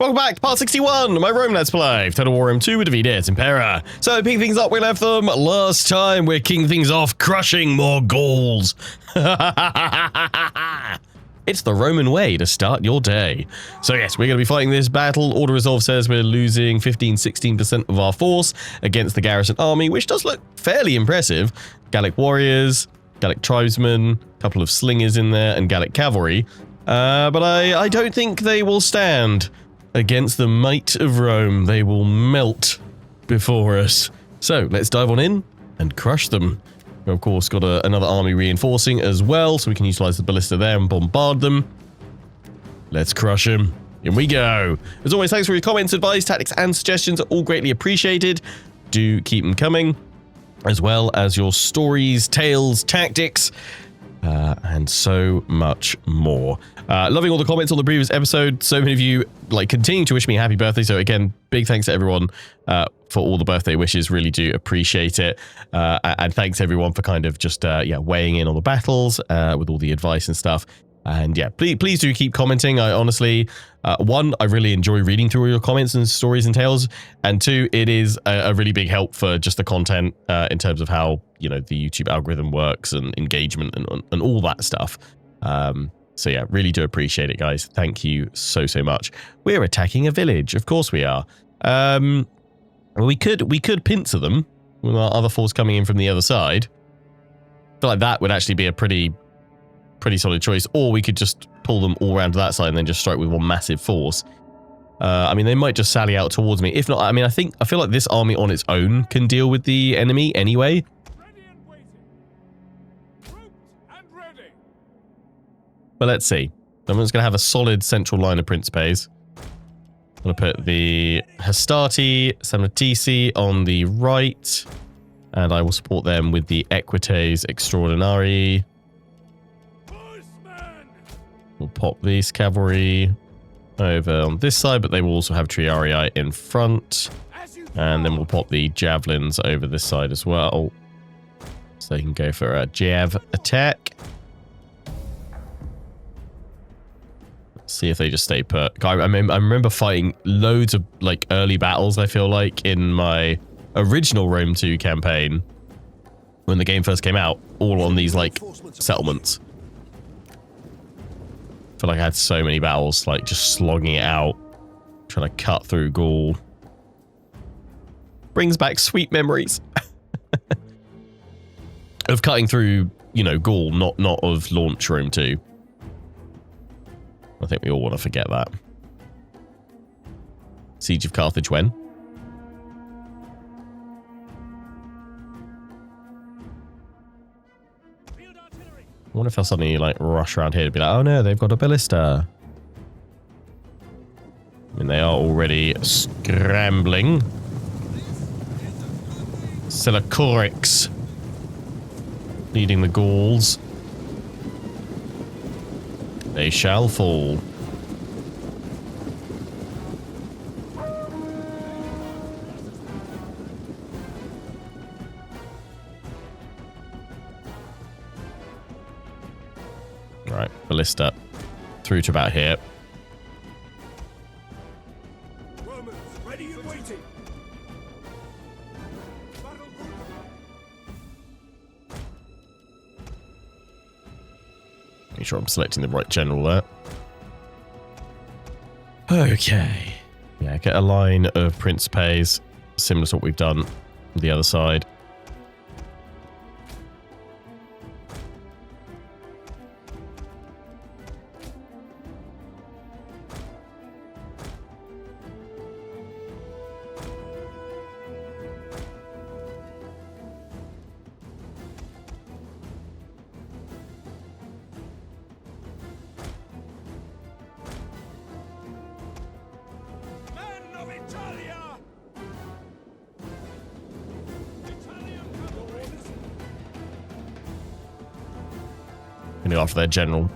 Welcome back to part 61, my Rome Let's Play, Total War M2 with Davides Impera. So, picking things up, we left them last time. We're kicking things off, crushing more Gauls. It's the Roman way to start your day. So yes, we're going to be fighting this battle. Order Resolve says we're losing 15-16% of our force against the garrison army, which does look fairly impressive. Gallic warriors, Gallic tribesmen, a couple of slingers in there, and Gallic cavalry. But I don't think they will stand against the might of Rome. They will melt before us. So let's dive on in and crush them. We've of course got another army reinforcing as well, so we can utilize the ballista there and bombard them. Let's crush them. Here we go. As always, thanks for your comments, advice, tactics, and suggestions are all greatly appreciated. Do keep them coming, as well as your stories, tales, tactics, and so much more. Loving all the comments on the previous episode. So many of you continue to wish me a happy birthday. So again, big thanks to everyone for all the birthday wishes. Really do appreciate it. And thanks everyone for kind of just weighing in on the battles with all the advice and stuff. And yeah, please do keep commenting. I honestly, one, I really enjoy reading through all your comments and stories and tales, and two, it is a really big help for just the content in terms of how the YouTube algorithm works and engagement and all that stuff. So yeah, really do appreciate it, guys. Thank you so much. We're attacking a village, of course we are. We could pincer them with our other force coming in from the other side. I feel like that would actually be a pretty solid choice, or we could just pull them all around to that side and then just strike with one massive force. I mean, they might just sally out towards me. If not, I mean, I feel like this army on its own can deal with the enemy anyway. But let's see. I'm just going to have a solid central line of Principes. I'm going to put the Hastati, Samnitisi on the right, and I will support them with the Equites Extraordinari. We'll pop these cavalry over on this side, but they will also have Triarii in front. And then we'll pop the javelins over this side as well, so they can go for a jav attack. See if they just stay put. I remember fighting loads of early battles, I feel like, in my original Rome 2 campaign when the game first came out, all on these settlements. I feel like I had so many battles, just slogging it out, trying to cut through Gaul. Brings back sweet memories of cutting through, Gaul, not of launch Rome 2. I think we all want to forget that. Siege of Carthage when? I wonder if they'll suddenly rush around here to be like, oh no, they've got a ballista. I mean, they are already scrambling. Selacorix leading the Gauls. They shall fall. Right, ballista through to about here. Romans, ready and waiting. Make sure I'm selecting the right general there. Okay. Yeah, get a line of Principes, similar to what we've done on the other side. Gonna go after their general.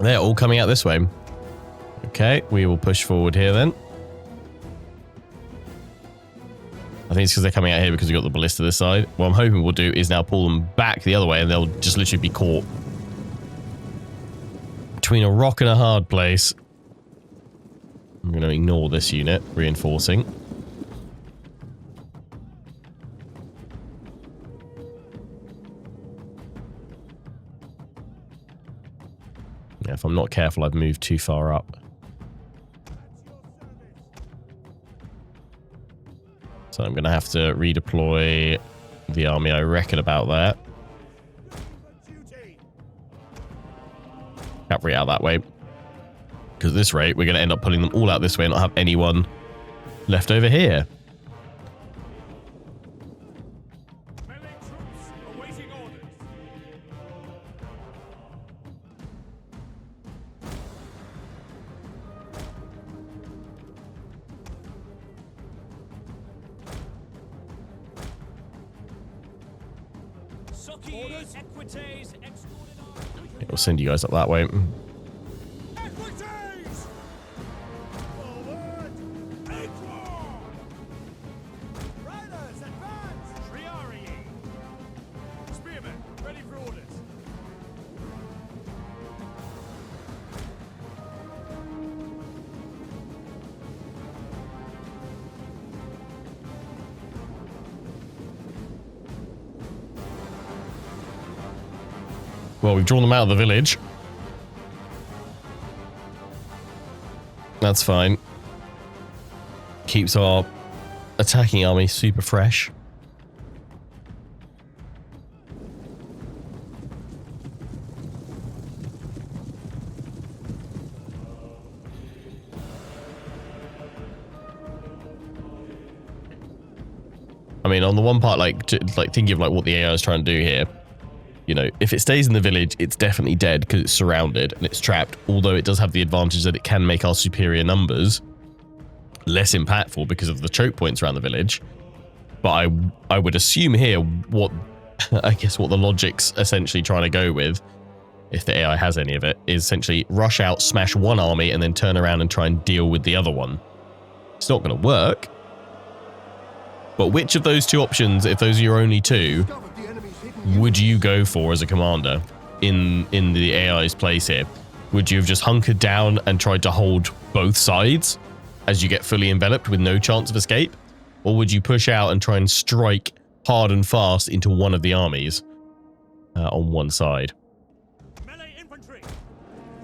They're all coming out this way. Okay, we will push forward here then. I think it's because they're coming out here because we've got the ballista this side. What I'm hoping we'll do is now pull them back the other way and they'll just literally be caught between a rock and a hard place. I'm going to ignore this unit, reinforcing. Yeah, if I'm not careful, I've moved too far up. So I'm going to have to redeploy the army, I reckon, about there. Cavalry out that way. Because at this rate, we're going to end up pulling them all out this way and not have anyone left over here. We'll send you guys up that way. Well, we've drawn them out of the village. That's fine. Keeps our attacking army super fresh. I mean, on the one part, like thinking of like what the AI is trying to do here. You know, if it stays in the village, it's definitely dead because it's surrounded and it's trapped. Although it does have the advantage that it can make our superior numbers less impactful because of the choke points around the village. But I would assume here what I guess what the logic's essentially trying to go with, if the AI has any of it, is essentially rush out, smash one army, and then turn around and try and deal with the other one. It's not going to work. But which of those two options, if those are your only two, would you go for as a commander in the AI's place here? Would you have just hunkered down and tried to hold both sides as you get fully enveloped with no chance of escape? Or would you push out and try and strike hard and fast into one of the armies on one side? Melee infantry.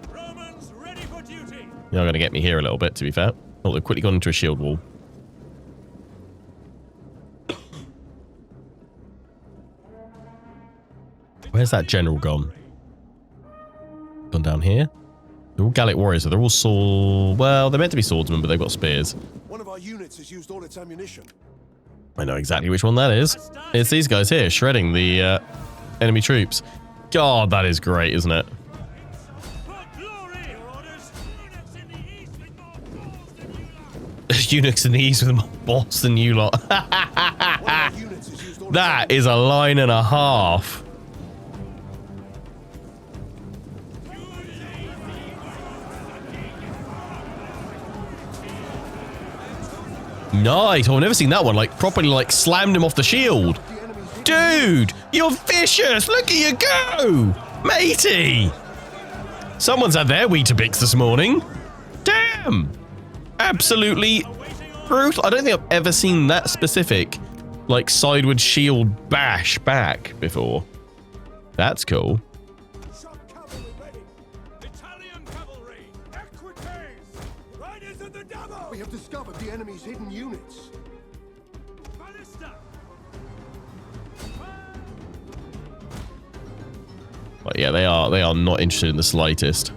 Romans ready for duty. You're going to get me here a little bit, to be fair. Oh, they've quickly gone into a shield wall. Where's that general gone? Gone down here? They're all Gallic warriors, so they're all sword. Well, they're meant to be swordsmen, but they've got spears. One of our units has used all its ammunition. I know exactly which one that is. It's these guys here, shredding the enemy troops. God, that is great, isn't it? Eunuchs in the east with more balls than you lot. That is a line and a half. Nice. Oh, I've never seen that one. Like, properly, like, slammed him off the shield. Dude, you're vicious. Look at you go. Matey. Someone's had their Weetabix this morning. Damn. Absolutely brutal. I don't think I've ever seen that specific, like, sideward shield bash back before. That's cool. We have discovered the enemy's hidden units. But yeah, they are not interested in the slightest.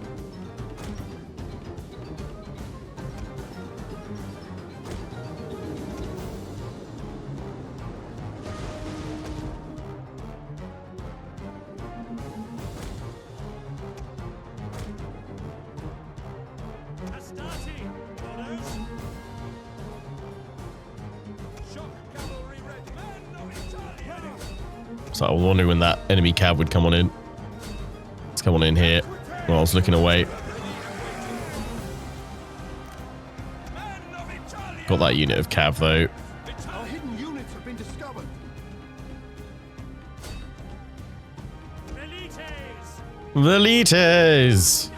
So I was wondering when that enemy cav would come on in. Let's come on in here. Well, I was looking away. Got that unit of cav though. Our hidden units have been discovered. Velites!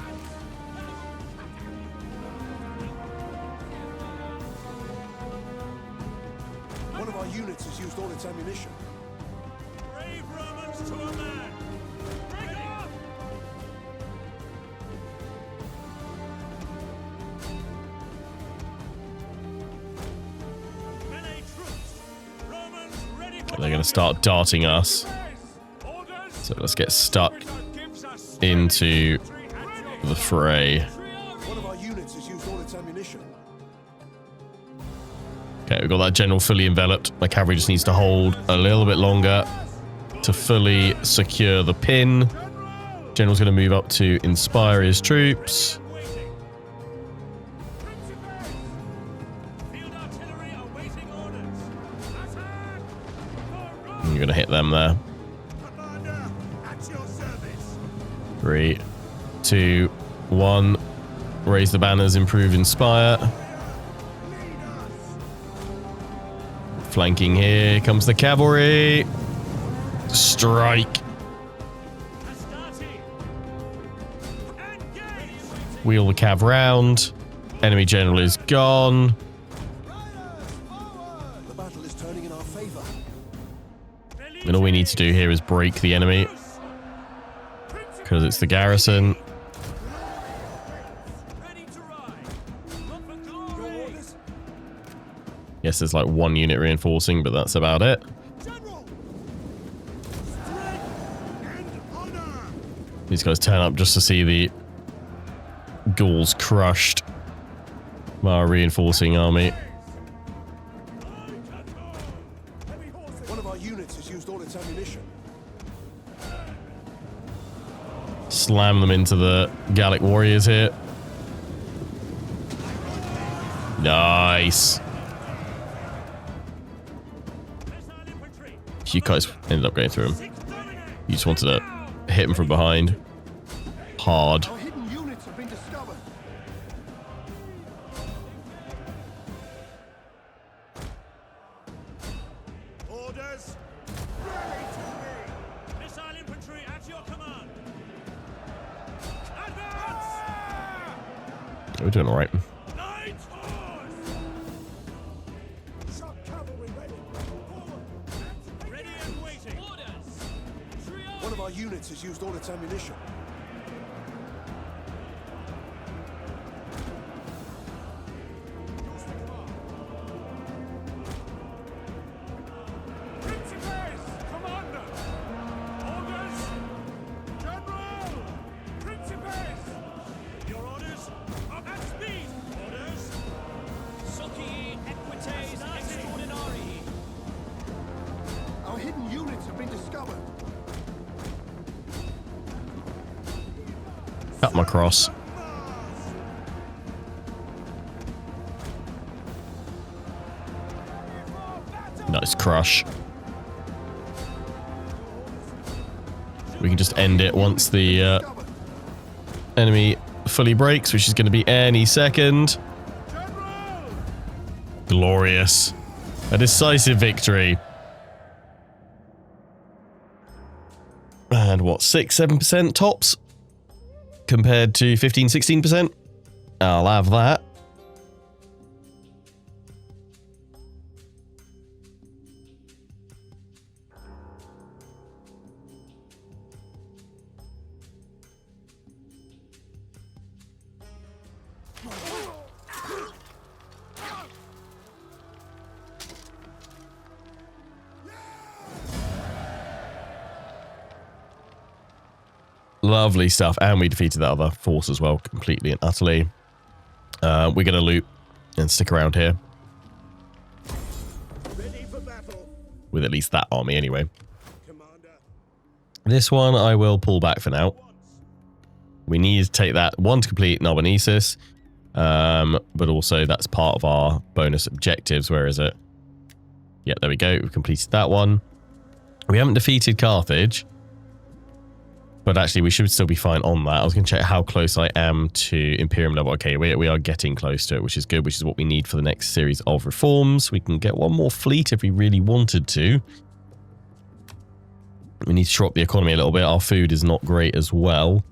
units has used all its ammunition. Brave Romans to a man! Break off! Melee troops! Romans ready for They're going to start darting us. orders! So let's get stuck Gives us into the fray. One of our units has used all its ammunition. Okay, we've got that general fully enveloped. My cavalry just needs to hold a little bit longer to fully secure the pin. General's going to move up to inspire his troops. field artillery awaiting orders. Attack! You're going to hit them there. Commander, at your service. 3, 2, 1. Raise the banners, improve, inspire. Flanking here comes the cavalry. Strike. Astarte! Engage! Wheel the cav round. Enemy general is gone. The battle is turning in our favor. And all we need to do here is break the enemy. Because it's the garrison. Ready to ride. Not for glory. Yes, there's like one unit reinforcing, but that's about it. General! Strength and honor! These guys turn up just to see the Gauls crushed by our reinforcing army. One of our units has used all its ammunition. Slam them into the Gallic warriors here. Nice. Missile infantry. You guys ended up going through him. You just wanted to hit him from behind. Hard. Our hidden units have been discovered. Orders. Ready to me. Missile infantry at your command. Advance! We're doing all right. Light horse! Shock cavalry ready. Forward. Ready and waiting. Orders. One of our units has used all its ammunition. Principes! Commander! Orders! General! Principes! Your orders? Up at speed! Orders! Socii equites extraordinari! Our hidden units have been discovered. Cut them across. Nice crush. We can just end it once the enemy fully breaks, which is going to be any second. Glorious. A decisive victory. And what, 6-7% tops? Compared to 15-16%? I'll have that. Lovely stuff. And we defeated that other force as well, completely and utterly. We're going to loot and stick around here. Ready for battle. With at least that army anyway. Commander. This one I will pull back for now. We need to take that one to complete Narbonnesis. But also that's part of our bonus objectives. Where is it? Yep, there we go. We've completed that one. We haven't defeated Carthage. But actually, we should still be fine on that. I was going to check how close I am to Imperium level. Okay, we are getting close to it, which is good, which is what we need for the next series of reforms. We can get one more fleet if we really wanted to. We need to drop the economy a little bit. Our food is not great as well.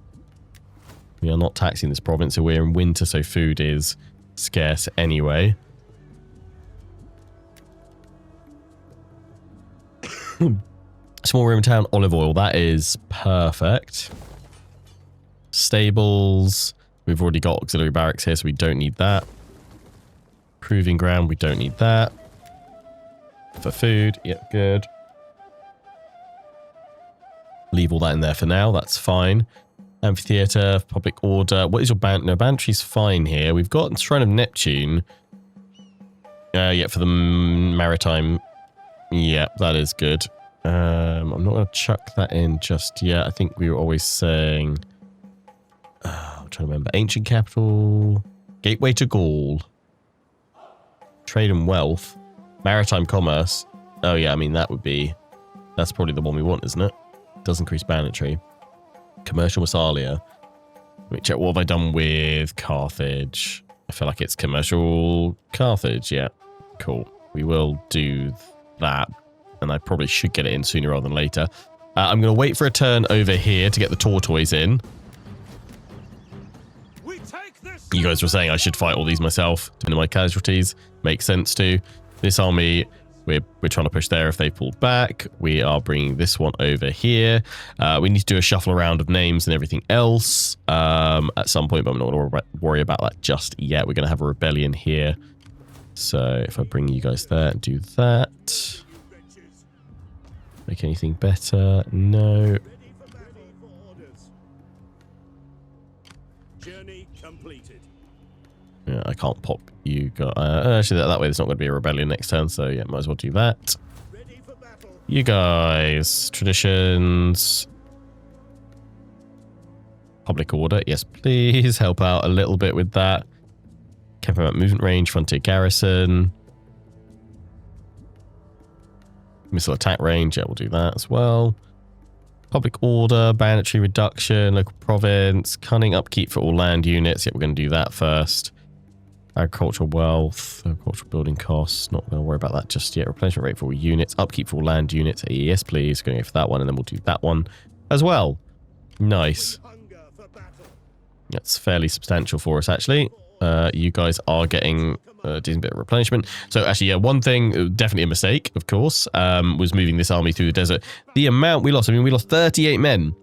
We are not taxing this province, so we're in winter, so food is scarce anyway. Small room town, olive oil. That is perfect. Stables. We've already got auxiliary barracks here, so we don't need that. Proving ground. We don't need that. For food. Yep, good. Leave all that in there for now. That's fine. Amphitheatre, public order. What is your band? No, Bantry's fine here. We've got Shrine of Neptune. Yeah, for the maritime. Yeah, that is good. I'm not going to chuck that in just yet. I think we were always saying... I'm trying to remember. Ancient capital. Gateway to Gaul. Trade and wealth. Maritime commerce. Oh yeah, I mean that would be... That's probably the one we want, isn't it? Does increase banditry. Commercial Massalia. Let me check. What have I done with Carthage? I feel like it's commercial Carthage. Yeah, cool. We will do that. And I probably should get it in sooner rather than later. I'm going to wait for a turn over here to get the tortoise in. You guys were saying I should fight all these myself to minimize casualties. Makes sense too. This army... We're trying to push there if they pulled back. We are bringing this one over here. We need to do a shuffle around of names and everything else at some point, but I'm not going to worry about that just yet. We're going to have a rebellion here. So if I bring you guys there and do that. Make anything better? No. Journey completed. Yeah, I can't pop you guys. Actually, that way there's not going to be a rebellion next turn, so yeah, might as well do that. You guys, traditions, public order, yes please, help out a little bit with that. Campament movement range, frontier garrison, missile attack range, yeah, we'll do that as well. Public order, banditry reduction, local province, cunning upkeep for all land units, yeah, we're going to do that first. Agricultural wealth, agricultural building costs, not going to worry about that just yet. Replenishment rate for all units, upkeep for all land units, yes please, going to go for that one, and then we'll do that one as well. Nice. That's fairly substantial for us actually. You guys are getting a decent bit of replenishment. So actually, yeah, one thing, definitely a mistake, of course, was moving this army through the desert. The amount we lost, I mean, we lost 38 men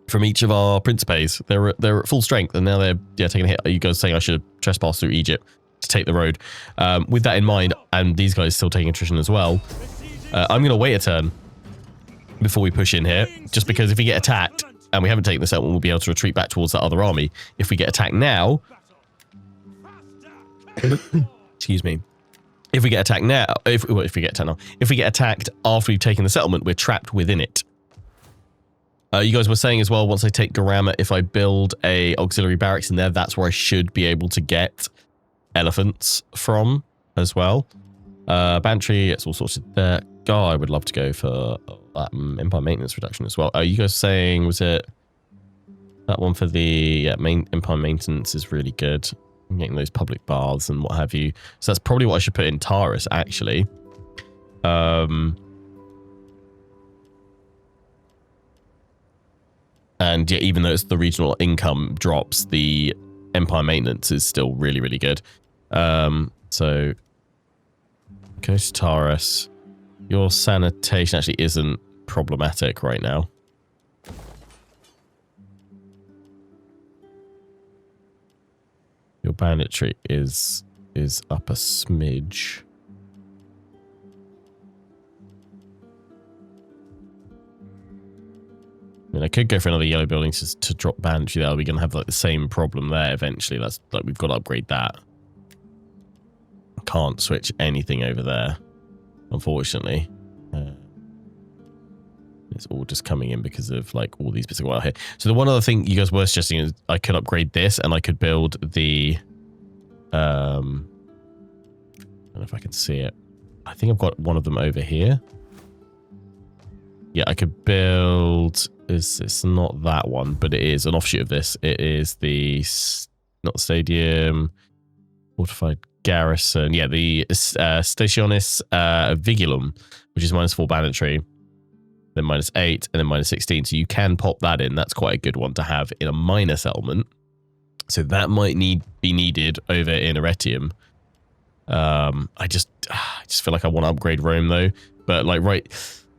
from each of our principes. They're at full strength, and now they're taking a hit. Are you guys saying I should have trespassed through Egypt to take the road? With that in mind, and these guys still taking attrition as well, I'm going to wait a turn before we push in here, just because if we get attacked and we haven't taken this out, we'll be able to retreat back towards that other army. If we get attacked now, excuse me. If we get attacked now, if we get attacked after we've taken the settlement, we're trapped within it. You guys were saying as well, once I take Garama, if I build a auxiliary barracks in there, that's where I should be able to get elephants from as well. Bantry, it's all sorted there. God, I would love to go for that Empire maintenance reduction as well. Are you guys saying, was it that one for the Empire maintenance is really good? I'm getting those public baths and what have you. So that's probably what I should put in Taurus, actually. And yeah, even though it's the regional income drops, the Empire maintenance is still really, really good. So go to Taurus. Your sanitation actually isn't problematic right now. Your banditry is up a smidge. I mean, I could go for another yellow building to drop banditry there. We're going to have like the same problem there eventually. That's like, we've got to upgrade that. Can't switch anything over there, unfortunately. It's all just coming in because of like all these bits of here. So the one other thing you guys were suggesting is I could upgrade this and I could build the I don't know if I can see it. I think I've got one of them over here. Yeah, I could build, it's not that one, but it is an offshoot of this. It is the, not stadium, fortified garrison. Yeah, the Stationis Vigilum, which is -4 banditry, then -8, and then -16. So you can pop that in. That's quite a good one to have in a minor settlement. So that might be needed over in Arretium. I just feel like I want to upgrade Rome though. But like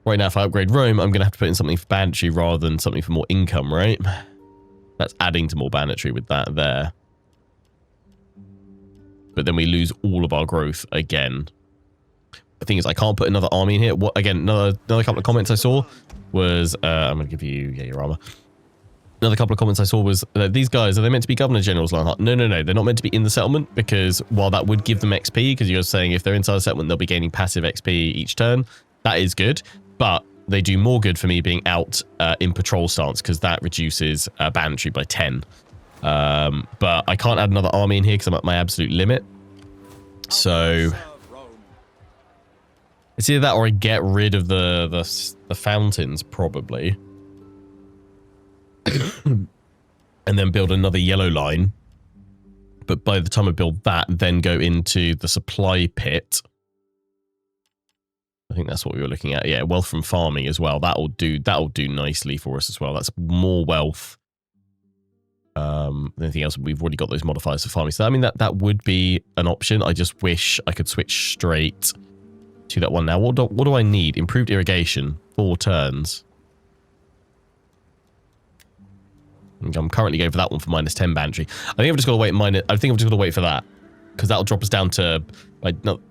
Right now, if I upgrade Rome, I'm going to have to put in something for banditry rather than something for more income, right? That's adding to more banditry with that there. But then we lose all of our growth again. The thing is, I can't put another army in here. What again? Another couple of comments I saw was I'm going to give you your armor. Another couple of comments I saw was these guys, are they meant to be governor generals, Lionheart? No, they're not meant to be in the settlement, because while that would give them XP, because you're saying if they're inside the settlement, they'll be gaining passive XP each turn. That is good, but they do more good for me being out in patrol stance, because that reduces banditry by 10. But I can't add another army in here because I'm at my absolute limit. So it's either that or I get rid of the fountains, probably. And then build another yellow line. But by the time I build that, then go into the supply pit. I think that's what we were looking at. Yeah, wealth from farming as well. That'll do nicely for us as well. That's more wealth. Anything else? We've already got those modifiers for farming. So I mean that would be an option. I just wish I could switch straight to that one now. What do I need? Improved irrigation. 4 turns. I'm currently going for that one for minus 10 banditry. I think I've just got to wait I think I've just got to wait for that, because that'll drop us down to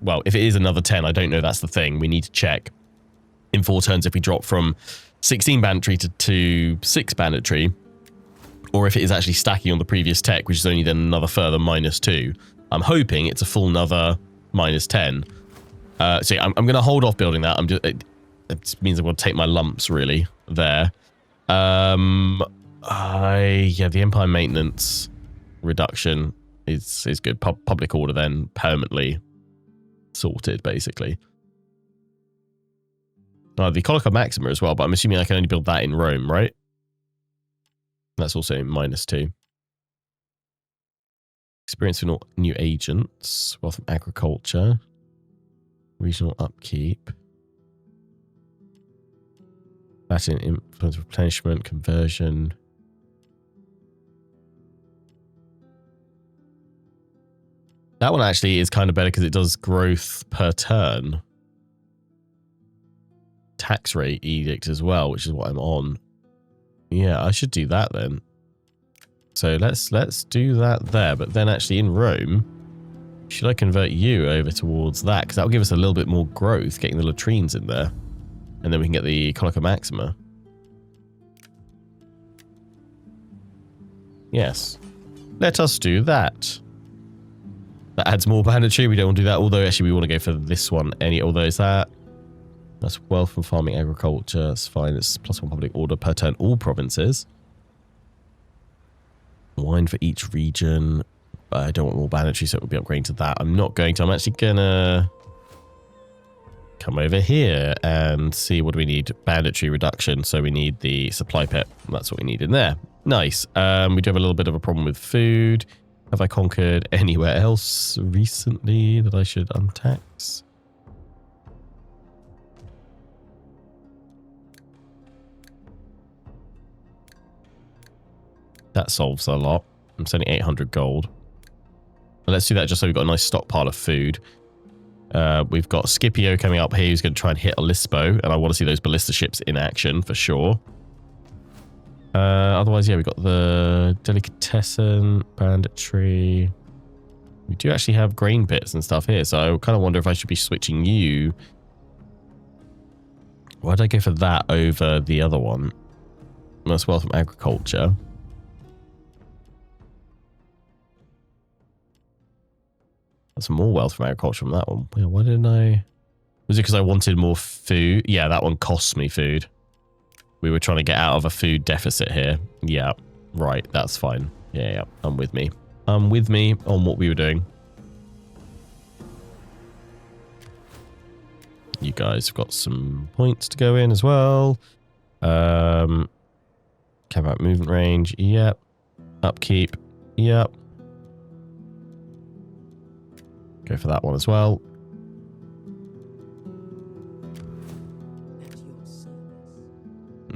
well, if it is another 10, I don't know. That's the thing. We need to check in 4 turns if we drop from 16 banditry to 6 banditry, or if it is actually stacking on the previous tech, which is only then another further minus 2. I'm hoping it's a full another minus 10. So yeah, I'm going to hold off building that. It just means I'm going to take my lumps really there. Yeah, the Empire maintenance reduction is good. Public order then permanently sorted, basically. The Colica Maxima as well, but I'm assuming I can only build that in Rome, right? That's also minus 2. Experience with new agents. Wealth from agriculture. Regional upkeep. Latin influence, replenishment, conversion. That one actually is kind of better because it does growth per turn. Tax rate edict as well, which is what I'm on. Yeah, I should do that then. So let's do that there. But then actually in Rome, should I convert you over towards that? Because that'll give us a little bit more growth, getting the latrines in there. And then we can get the Colica Maxima. Yes. Let us do that. That adds more banditry. We don't want to do that. Although, actually, we want to go for this one. Although, is that... That's wealth from farming, agriculture. That's fine. It's +1 public order per turn. All provinces. Wine for each region. I don't want more banditry, so it will be upgrading to that. I'm not going to. I'm actually going to... come over here and see what do we need. Banditry reduction. So we need the supply pit. That's what we need in there. Nice. We do have a little bit of a problem with food. Have I conquered anywhere else recently that I should untax? That solves a lot. I'm sending 800 gold. But let's do that just so we've got a nice stockpile of food. We've got Scipio coming up here who's going to try and hit Olispo, and I want to see those ballista ships in action for sure. Otherwise, yeah, we've got the Delicatessen, Banditry. We do actually have grain pits and stuff here, so I kind of wonder if I should be switching you. Why did I go for that over the other one? That's wealth from agriculture. That's more wealth from agriculture from that one. Yeah, why didn't I... Was it because I wanted more food? Yeah, that one costs me food. We were trying to get out of a food deficit here. Yeah, right. That's fine. Yeah, I'm with me. I'm with me on what we were doing. You guys have got some points to go in as well. Care about movement range. Yep. Upkeep. Yep. Go for that one as well.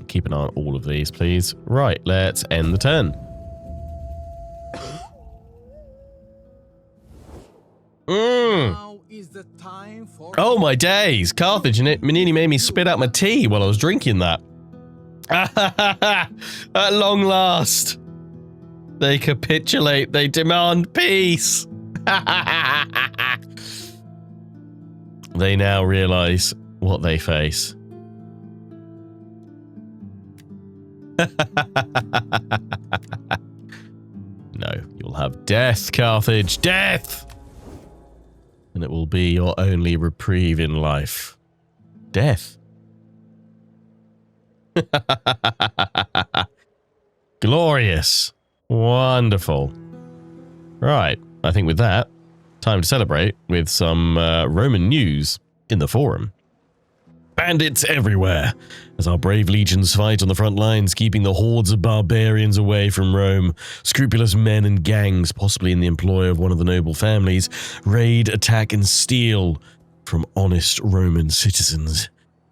Keep an eye on all of these, please. Right, let's end the turn. Now is the the time for... Oh my days, Carthage, and it nearly made me spit out my tea while I was drinking that. At long last, they capitulate, they demand peace. They now realize what they face. No, you'll have death, Carthage, death! And it will be your only reprieve in life. Death. Glorious. Wonderful. Right, I think with that, time to celebrate with some Roman news in the forum. Bandits everywhere, as our brave legions fight on the front lines, keeping the hordes of barbarians away from Rome. Scrupulous men and gangs, possibly in the employ of one of the noble families, raid, attack, and steal from honest Roman citizens.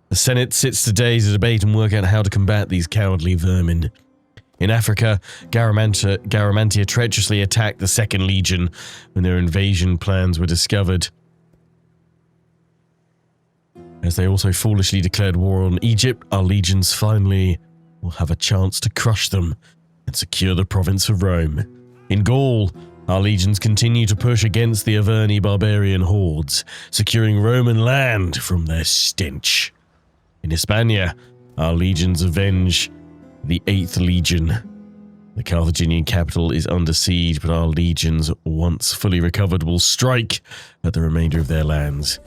The Senate sits today to debate and work out how to combat these cowardly vermin. In Africa, Garamantia treacherously attacked the Second Legion when their invasion plans were discovered, as they also foolishly declared war on Egypt. Our legions finally will have a chance to crush them and secure the province of Rome. In Gaul, our legions continue to push against the Averni barbarian hordes, securing Roman land from their stench. In Hispania, our legions avenge the 8th Legion. The Carthaginian capital is under siege, but our legions, once fully recovered, will strike at the remainder of their lands.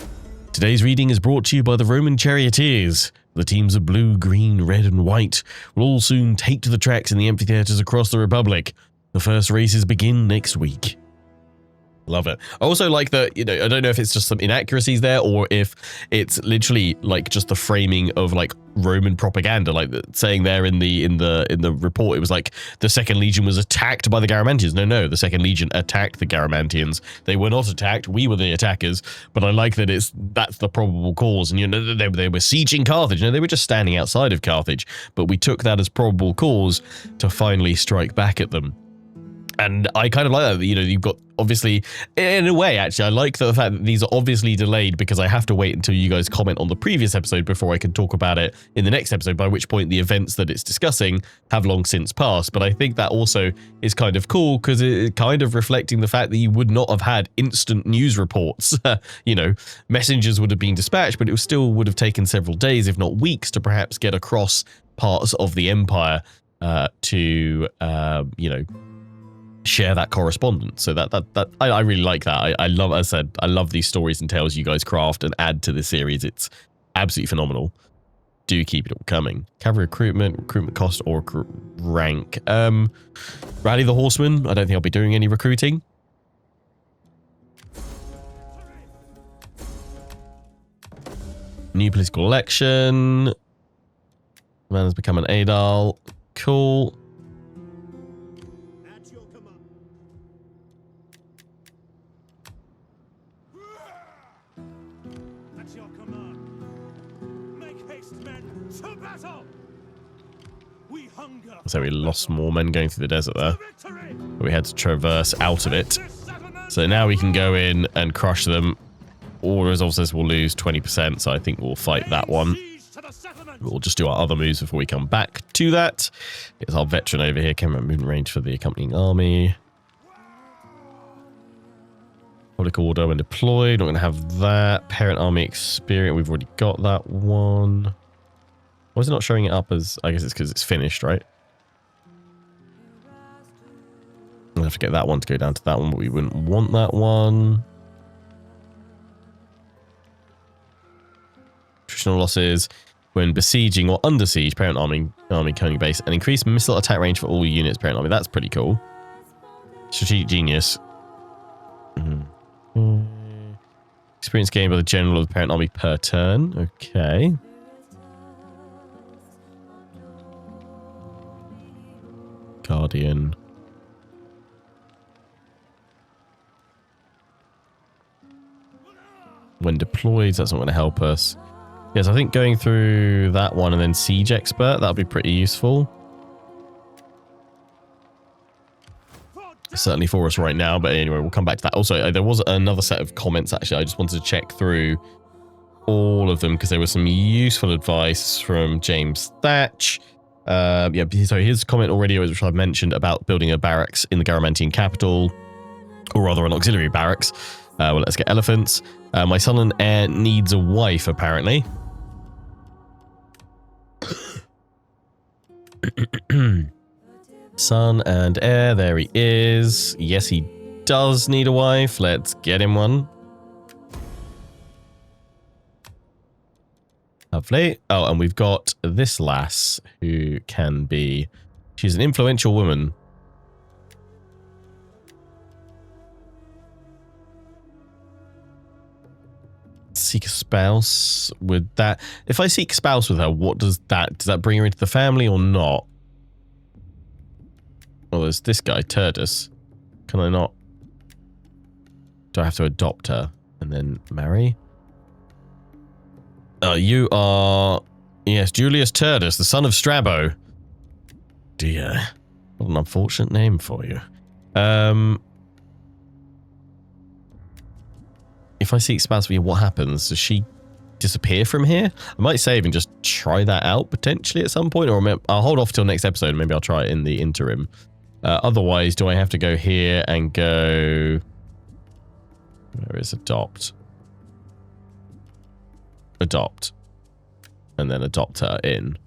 Today's reading is brought to you by the Roman charioteers. The teams of blue, green, red, and white will all soon take to the tracks in the amphitheaters across the Republic. The first races begin next week. Love it. I also like that, you know, I don't know if it's just some inaccuracies there or if it's literally like just the framing of like Roman propaganda, like saying there in the report, it was like the Second Legion was attacked by the Garamantians. No, the Second Legion attacked the Garamantians. They were not attacked. We were the attackers. But I like that that's the probable cause. And you know, they were sieging Carthage. No, they were just standing outside of Carthage. But we took that as probable cause to finally strike back at them. And I kind of like that, you know, you've got, obviously, in a way, actually, I like the fact that these are obviously delayed because I have to wait until you guys comment on the previous episode before I can talk about it in the next episode, by which point the events that it's discussing have long since passed. But I think that also is kind of cool because it kind of reflecting the fact that you would not have had instant news reports. You know, messengers would have been dispatched, but it still would have taken several days, if not weeks, to perhaps get across parts of the empire to, you know, share that correspondence. So that I really like that. I love, as I said, I love these stories and tales you guys craft and add to the series. It's absolutely phenomenal. Do keep it all coming. Cavalry recruitment cost or rank. Rally the Horsemen. I don't think I'll be doing any recruiting. New political election. Man has become an Adal. Cool. So we lost more men going through the desert there. But we had to traverse out of it. So now we can go in and crush them. All resolve says we'll lose 20%, so I think we'll fight that one. We'll just do our other moves before we come back to that. Here's our veteran over here. Came at movement range for the accompanying army. Public order when deployed. Not going to have that. Parent army experience. We've already got that one. Why is it not showing it up as... I guess it's because it's finished, right? I'll have to get that one to go down to that one, but we wouldn't want that one. Attritional losses when besieging or under siege parent army coning base, and increased missile attack range for all units parent army. That's pretty cool. Strategic genius. Experience gained by the general of the parent army per turn. Okay. Guardian. When deployed, that's not going to help us. Yes, I think going through that one and then Siege Expert, that'll be pretty useful. certainly for us right now. But anyway, we'll come back to that. Also, there was another set of comments, actually. I just wanted to check through all of them because there was some useful advice from James Thatch. Yeah, so his comment already, which I've mentioned, about building a barracks in the Garamantian capital, or rather an auxiliary barracks. Well, let's get elephants. My son and heir needs a wife, apparently. Son and heir, there he is. Yes, he does need a wife. Let's get him one. Lovely. Oh, and we've got this lass who can be... She's an influential woman. Seek a spouse with that. If I seek a spouse with her, what does that bring her into the family or not? Well, there's this guy, Turdus. Can I not? Do I have to adopt her and then marry? You are... Yes, Julius Turdus, the son of Strabo. Dear. What an unfortunate name for you. If I seek spouse for you, what happens? Does she disappear from here? I might save and just try that out potentially at some point, or I'll hold off till next episode. Maybe I'll try it in the interim. Otherwise, do I have to go here and go... Where is adopt? Adopt. And then adopt her in.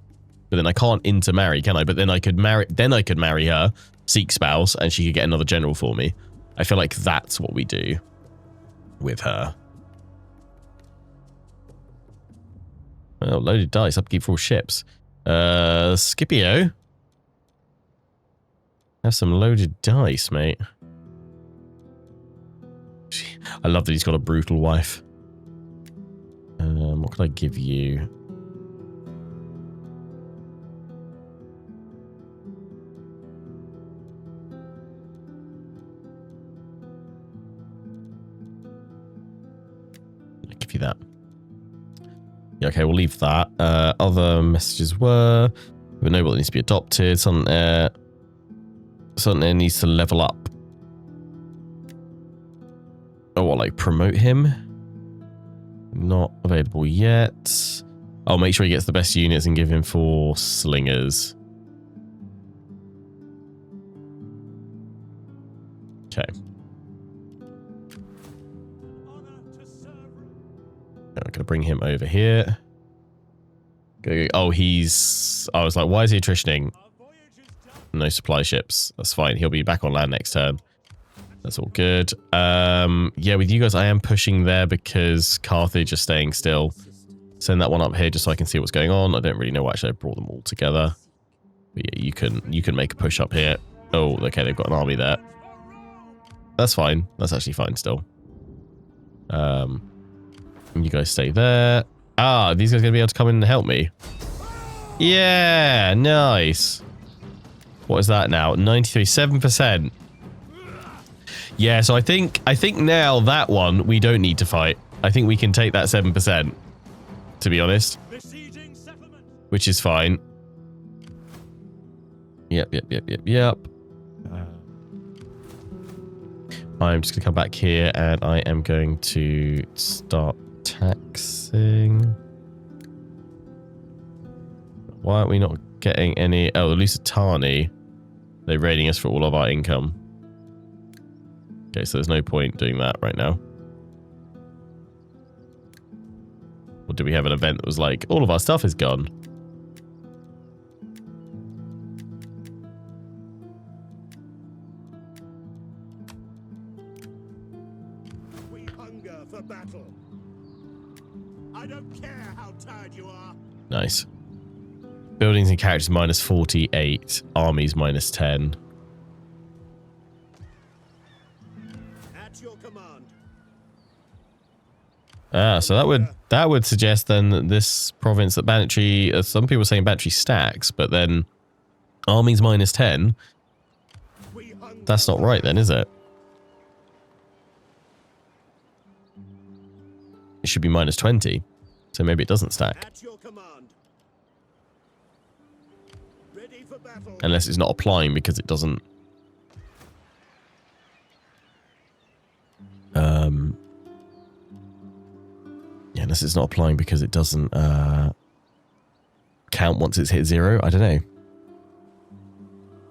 But then I can't intermarry, can I? But then I could marry her, seek spouse, and she could get another general for me. I feel like that's what we do with her. Well, loaded dice, upkeep for all ships. Scipio. Have some loaded dice, mate. I love that he's got a brutal wife. What can I give you? I'll give you that. Yeah, okay, we'll leave that. Other messages were... We know what needs to be adopted. Son heir needs to level up. Oh, what, like promote him? Not available yet. I'll make sure he gets the best units and give him 4 slingers. Okay. I'm going to bring him over here. Oh, he's... I was like, why is he attritioning? No supply ships. That's fine. He'll be back on land next turn. That's all good. Yeah, with you guys, I am pushing there because Carthage is staying still. Send that one up here just so I can see what's going on. I don't really know why actually I brought them all together. But yeah, you can make a push up here. Oh, okay, they've got an army there. That's fine. That's actually fine still. You guys stay there. Ah, these guys are going to be able to come in and help me. Yeah, nice. What is that now? 93, 7%. Yeah, so I think now that one we don't need to fight. I think we can take that 7%, to be honest. Which is fine. Yep. I'm just going to come back here and I am going to start taxing. Why aren't we not getting any... Oh, the Lusitani. They're raiding us for all of our income. Okay, so there's no point doing that right now. Or do we have an event that was like, all of our stuff is gone? We hunger for battle. I don't care how tired you are. Nice. Buildings and characters minus 48. Armies minus 10. Your command. Ah, so that would suggest then that this province that Banditry, some people are saying Banditry stacks, but then armies minus 10. That's not right then, is it? It should be minus 20. So maybe it doesn't stack. At your command. Ready for battle. Unless it's not applying because it doesn't. Yeah, unless it's not applying because it doesn't count once it's hit 0. I don't know.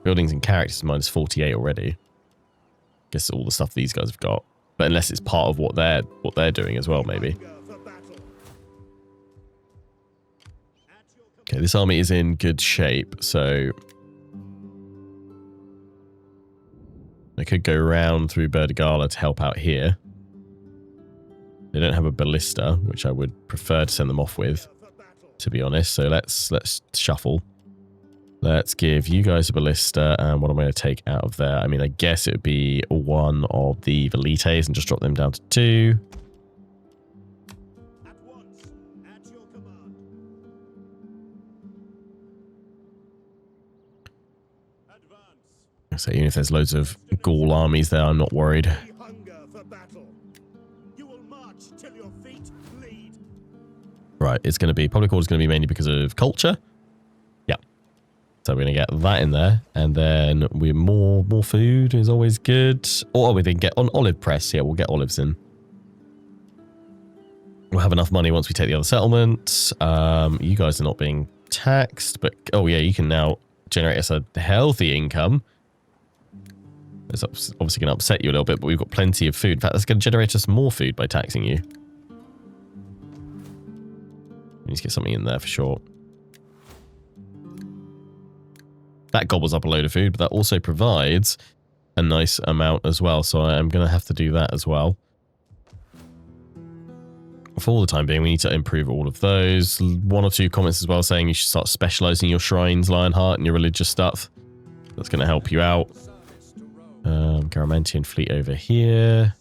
Buildings and characters minus 48 already. Guess all the stuff these guys have got. But unless it's part of what they're doing as well, maybe. Okay, this army is in good shape, so I could go round through Berdigala to help out here. They don't have a ballista, which I would prefer to send them off with, to be honest. So let's shuffle. Let's give you guys a ballista, and what am I going to take out of there? I mean, I guess it would be one of the Velites and just drop them down to 2. At once, at your command. Advance. So even if there's loads of Gaul armies there, I'm not worried. We hunger for battle. You will march till your feet bleed. Right, it's going to be, public order is going to be mainly because of culture. Yeah. So we're going to get that in there. And then we're more food is always good. Or we can get on olive press. Yeah, we'll get olives in. We'll have enough money once we take the other settlements. You guys are not being taxed, but oh yeah, you can now generate us a healthy income. It's obviously going to upset you a little bit, but we've got plenty of food. In fact, that's going to generate us more food by taxing you. We need to get something in there for sure. That gobbles up a load of food, but that also provides a nice amount as well. So I'm going to have to do that as well. For the time being, we need to improve all of those. 1 or 2 comments as well saying you should start specializing your shrines, Lionheart, and your religious stuff. That's going to help you out. Garamantian fleet over here.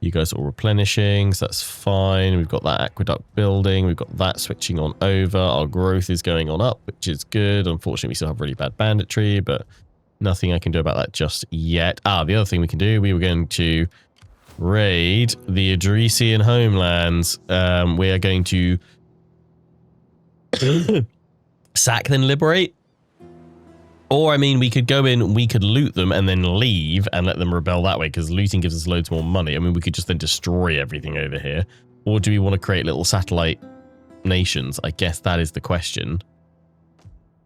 You guys are all replenishing, so that's fine. We've got that aqueduct building. We've got that switching on over. Our growth is going on up, which is good. Unfortunately, we still have really bad banditry, but nothing I can do about that just yet. The other thing we can do, we were going to raid the Adresian homelands. We are going to sack then liberate. Or, I mean, we could go in, we could loot them and then leave and let them rebel that way because looting gives us loads more money. I mean, we could just then destroy everything over here. Or do we want to create little satellite nations? I guess that is the question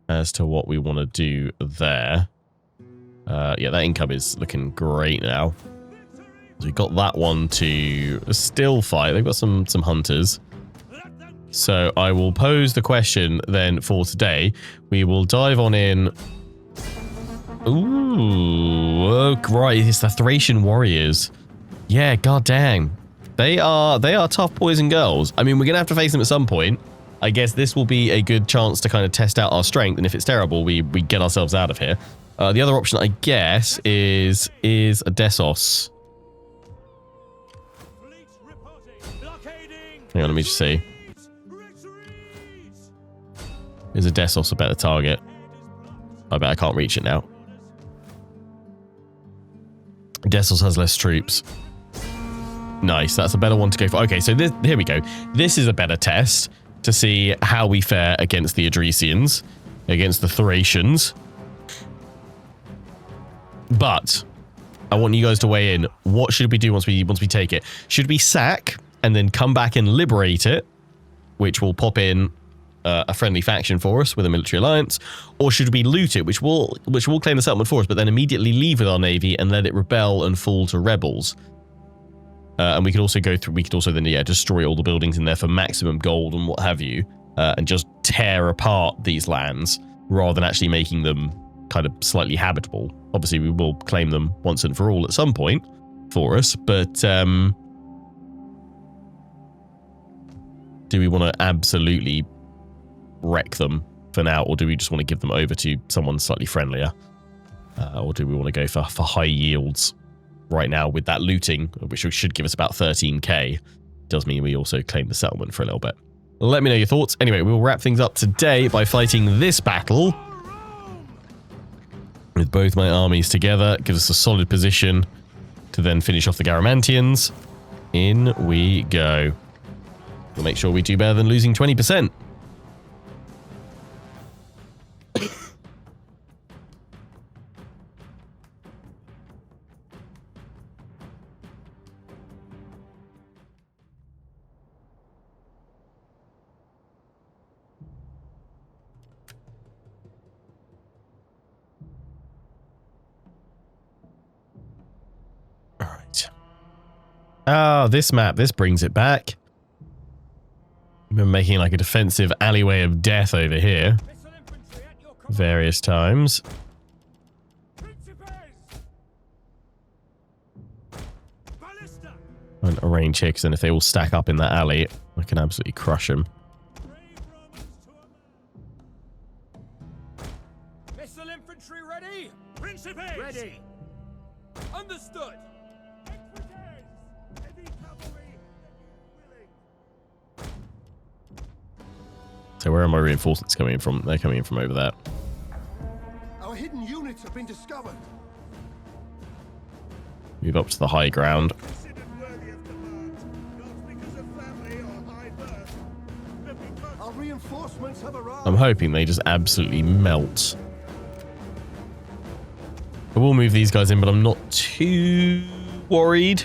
as to what we want to do there. Yeah, that income is looking great now. So we've got that one to still fight. They've got some hunters. So I will pose the question then for today. We will dive on in. Ooh, oh, right, it's the Thracian warriors. Yeah, god dang. They are tough boys and girls. I mean, we're going to have to face them at some point. I guess this will be a good chance to kind of test out our strength, and if it's terrible, we get ourselves out of here. The other option, I guess, is a Dessos. Hang on, let me just see. Is a Dessos a better target? I bet I can't reach it now. Dessos has less troops. Nice, that's a better one to go for. Okay, so here we go. This is a better test to see how we fare against the Adresians, against the Thracians. But I want you guys to weigh in. What should we do once we take it? Should we sack and then come back and liberate it, which will pop in a friendly faction for us with a military alliance, or should we loot it, which will claim the settlement for us, but then immediately leave with our navy and let it rebel and fall to rebels? And we could also go through. We could also then destroy all the buildings in there for maximum gold and what have you, and just tear apart these lands rather than actually making them kind of slightly habitable. Obviously, we will claim them once and for all at some point for us, but do we want to absolutely wreck them for now, or do we just want to give them over to someone slightly friendlier, or do we want to go for high yields right now with that looting, which should give us about 13k? Does mean we also claim the settlement for a little bit. Let me know your thoughts. Anyway, we'll wrap things up today by fighting this battle with both my armies together. Gives us a solid position to then finish off the Garamantians. In we go. We'll make sure we do better than losing 20%. Ah, this map, this brings it back. We're making like a defensive alleyway of death over here. Various times. And arrange here, because then if they all stack up in that alley, I can absolutely crush them. Missile infantry ready? Principes! Ready. Understood. Heavy cavalry willing. So where are my reinforcements coming in from? They're coming in from over there. Our hidden units have been discovered. Move up to the high ground. Considered worthy of command, not because of family or high birth, but because Our reinforcements have arrived. I'm hoping they just absolutely melt. I will move these guys in, but I'm not too worried.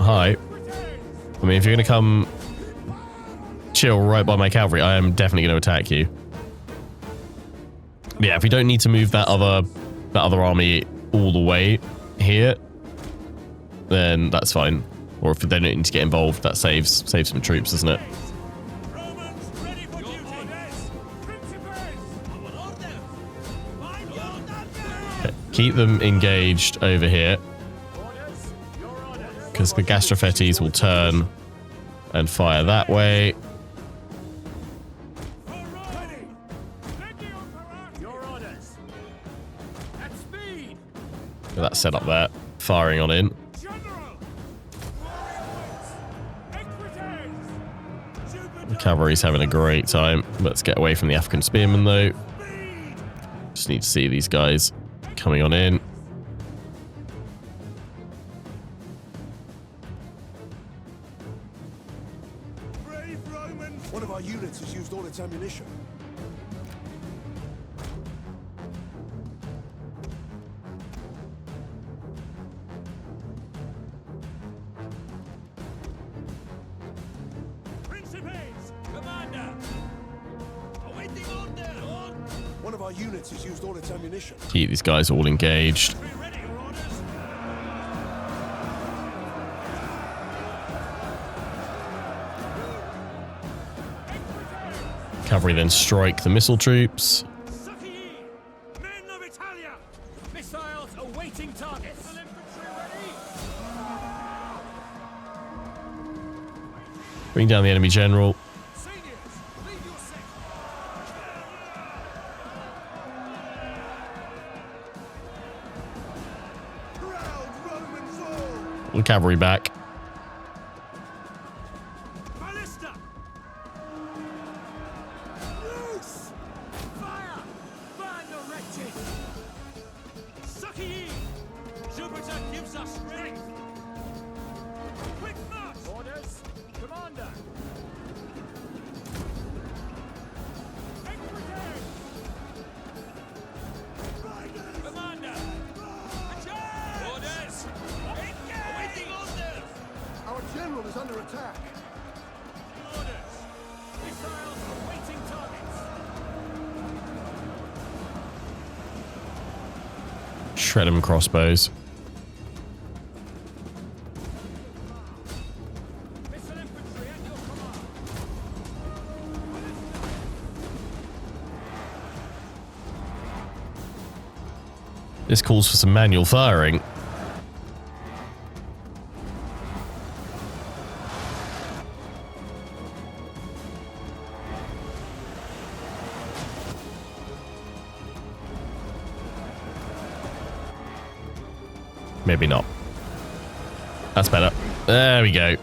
Hi. I mean, if you're going to come chill right by my cavalry, I am definitely going to attack you. Yeah, if we don't need to move that other army all the way here, then that's fine. Or if they don't need to get involved, that saves some troops, doesn't it? Romans ready for duty. Okay, keep them engaged over here, because the Gastrofetes will turn and fire that way. Your orders. At speed. That's set up there, firing on in. The cavalry's having a great time. Let's get away from the African spearmen though. Just need to see these guys coming on in. Brave Romans. One of our units has used all its ammunition. Principes. Commander. Awaiting order. One of our units has used all its ammunition. Keep these guys all engaged. Be ready, your orders. Cavalry then strike the missile troops. Succii. Men of Italia. Missiles awaiting targets. Missile infantry ready. Bring down the enemy general. Seniors, leave your section. Proud Romans all. The cavalry back. Ballista. Loose. Fire. Burn the wretched. Succii. Jupiter gives us strength. Quick march. Orders. Commander. Commander. Orders. Awaiting orders. Our general is under attack. Orders. Missiles awaiting targets. Shred them crossbows. Missile infantry at your command. This calls for some manual firing. Maybe not. That's better. There we go.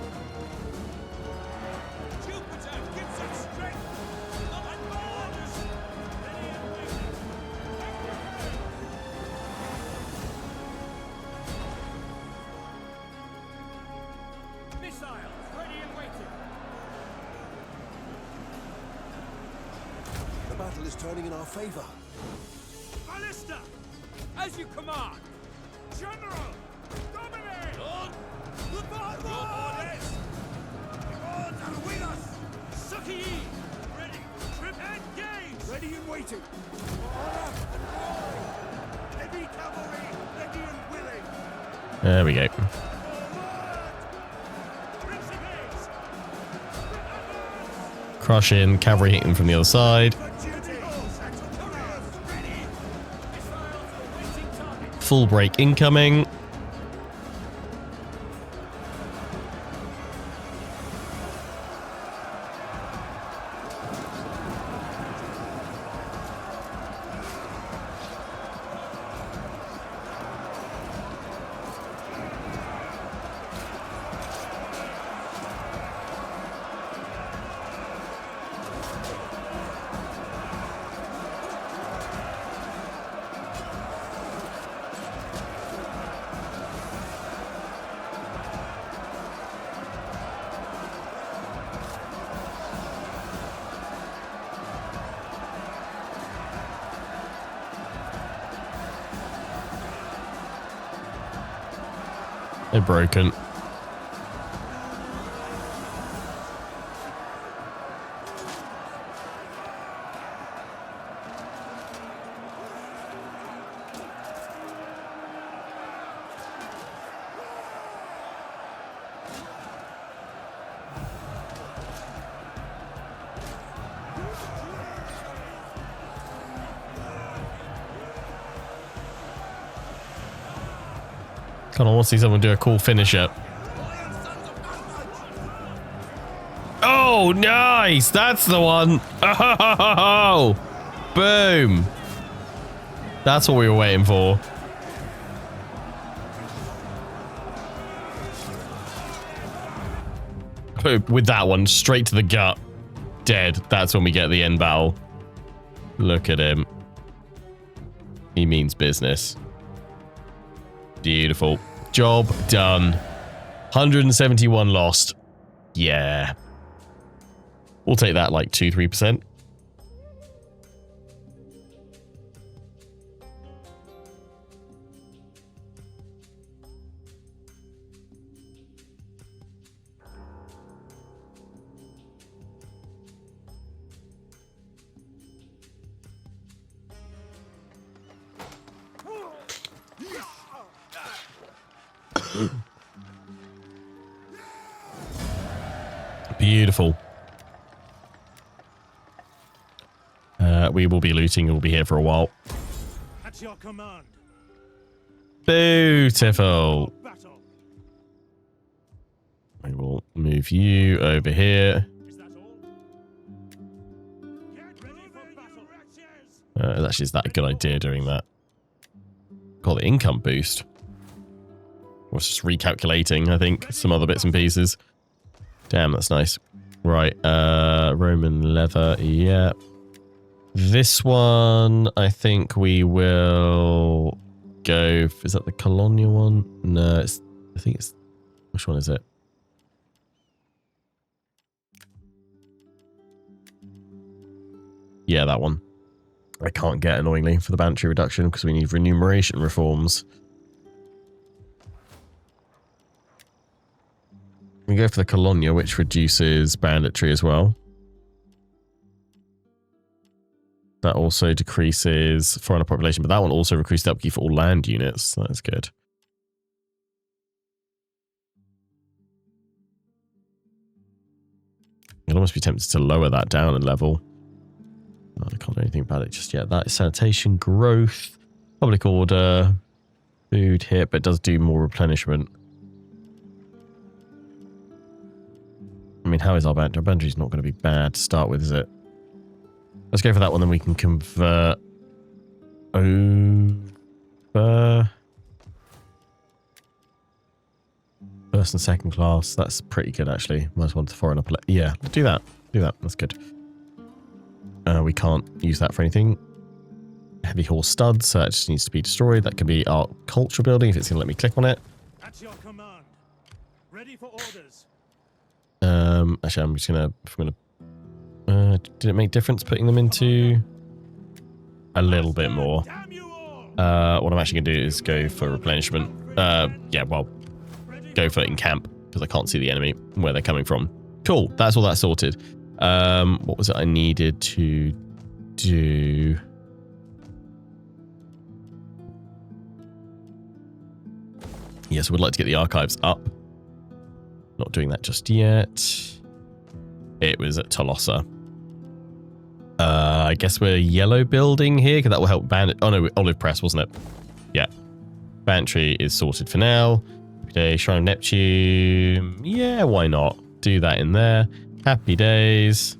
Jupiter gives us strength. And more orders. Ready and waiting. Missiles ready and waiting. The battle is turning in our favor. Ballista. As you command. General. Dominate. Lord. Ready and waiting. Heavy cavalry, ready and willing. There we go. Crush in, cavalry hitting from the other side. Full break incoming. They're broken. Kind of want to see someone do a cool finisher. Oh, nice! That's the one! Oh, boom! That's what we were waiting for. With that one, straight to the gut. Dead. That's when we get the end battle. Look at him. He means business. Beautiful. Job done. 171 lost. Yeah. We'll take that like 2-3%. Beautiful. We will be looting. We'll be here for a while. At your command. Beautiful. Battle. I will move you over here. Is that all? Get ready for battle, wretches. Actually, is that a good idea doing that? Call it income boost. Or it's just recalculating, I think. Some other bits and pieces. Damn, that's nice. Right, Roman leather, yeah. This one, I think we will go... Is that the colonial one? No, it's... I think it's... Which one is it? Yeah, that one. I can't get, annoyingly, for the banditry reduction because we need remuneration reforms. We go for the Colonia, which reduces banditry as well. That also decreases foreigner population, but that one also increased upkeep for all land units. That's good. I'd almost be tempted to lower that down a level. Oh, I can't do anything about it just yet. That is sanitation, growth, public order, food hit, but it does do more replenishment. I mean, how is our boundary? Our boundary is not going to be bad to start with, is it? Let's go for that one, then we can convert over first and second class. That's pretty good, actually. Might as well to foreign upper. Yeah, do that. Do that. That's good. We can't use that for anything. Heavy horse studs, so that just needs to be destroyed. That could be our culture building if it's going to let me click on it. At your command. Ready for orders. Actually, I'm just gonna. Did it make difference putting them into a little bit more? Damn you all. What I'm actually gonna do is go for replenishment. Yeah, well, go for it in camp because I can't see the enemy where they're coming from. Cool, that's all that sorted. What was it I needed to do? Yes, I would like to get the archives up. Not doing that just yet. It was at Tolosa. I guess we're yellow building here, because that will help bandit. Oh no, Olive Press, wasn't it? Yeah. Bantry is sorted for now. Happy Day, Shrine of Neptune. Yeah, why not? Do that in there. Happy Days.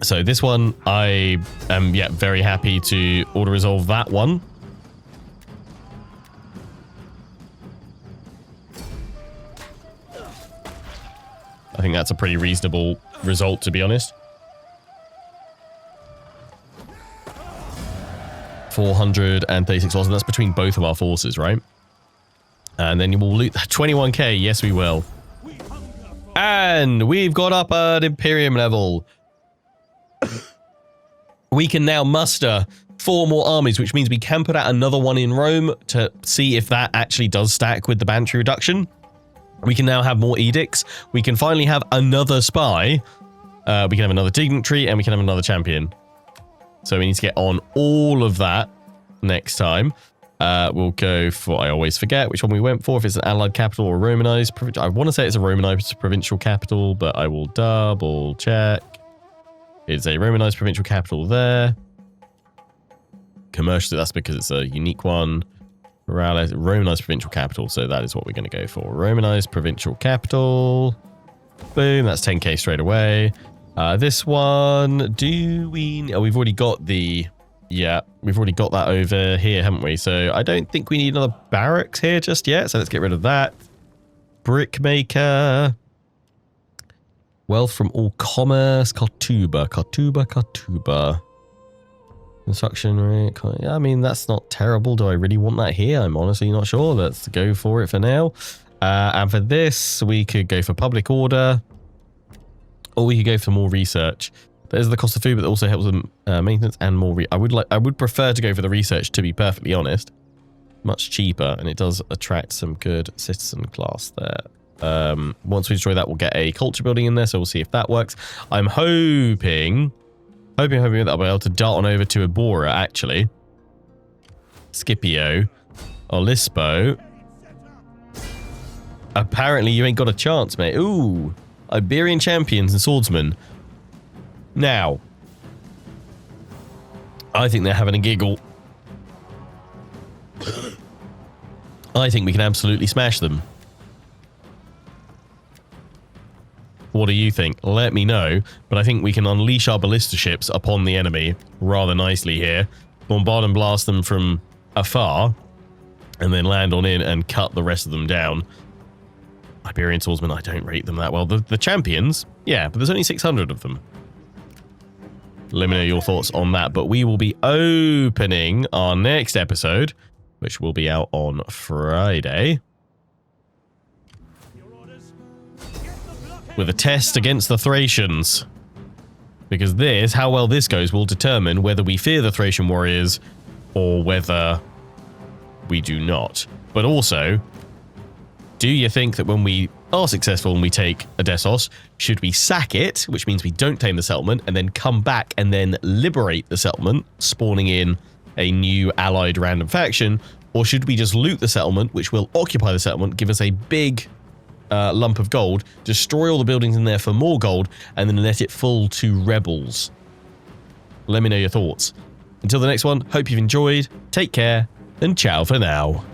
So this one, I am, yeah, very happy to auto-resolve that one. I think that's a pretty reasonable result, to be honest. 436,000. That's between both of our forces, right? And then you will loot 21k. Yes, we will. And we've got up at Imperium level. We can now muster 4 more armies, which means we can put out another one in Rome to see if that actually does stack with the Bantry reduction. We can now have more edicts. We can finally have another spy. We can have another dignitary, and we can have another champion. So we need to get on all of that next time. We'll go for, I always forget which one we went for, if it's an allied capital or Romanized provincial. I want to say it's a Romanized provincial capital, but I will double check. It's a Romanized provincial capital there. Commercially, that's because it's a unique one. Romanized provincial capital, so that is what we're going to go for. Romanized provincial capital. Boom, that's 10k straight away. This one, do we... Oh, we've already got the... Yeah, we've already got that over here, haven't we? So I don't think we need another barracks here just yet, so let's get rid of that. Brickmaker. Wealth from all commerce. Katuba. Construction rate. I mean, that's not terrible. Do I really want that here? I'm honestly not sure. Let's go for it for now. And for this, we could go for public order. Or we could go for more research. There's the cost of food, but it also helps with maintenance and more. I would prefer to go for the research, to be perfectly honest. Much cheaper, and it does attract some good citizen class there. Once we destroy that, we'll get a culture building in there, so we'll see if that works. I'm hoping that I'll be able to dart on over to Abora, actually. Scipio. Olispo. Apparently, you ain't got a chance, mate. Ooh. Iberian champions and swordsmen. Now, I think they're having a giggle. I think we can absolutely smash them. What do you think? Let me know. But I think we can unleash our ballista ships upon the enemy rather nicely here. Bombard and blast them from afar. And then land on in and cut the rest of them down. Iberian swordsmen, I don't rate them that well. The champions, yeah, but there's only 600 of them. Let me know your thoughts on that. But we will be opening our next episode, which will be out on Friday, with a test against the Thracians. Because this, how well this goes, will determine whether we fear the Thracian warriors or whether we do not. But also, do you think that when we are successful and we take Odessos, should we sack it, which means we don't tame the settlement, and then come back and then liberate the settlement, spawning in a new allied random faction, or should we just loot the settlement, which will occupy the settlement, give us a big lump of gold, destroy all the buildings in there for more gold, and then let it fall to rebels? Let me know your thoughts. Until the next one, hope you've enjoyed, take care, and ciao for now.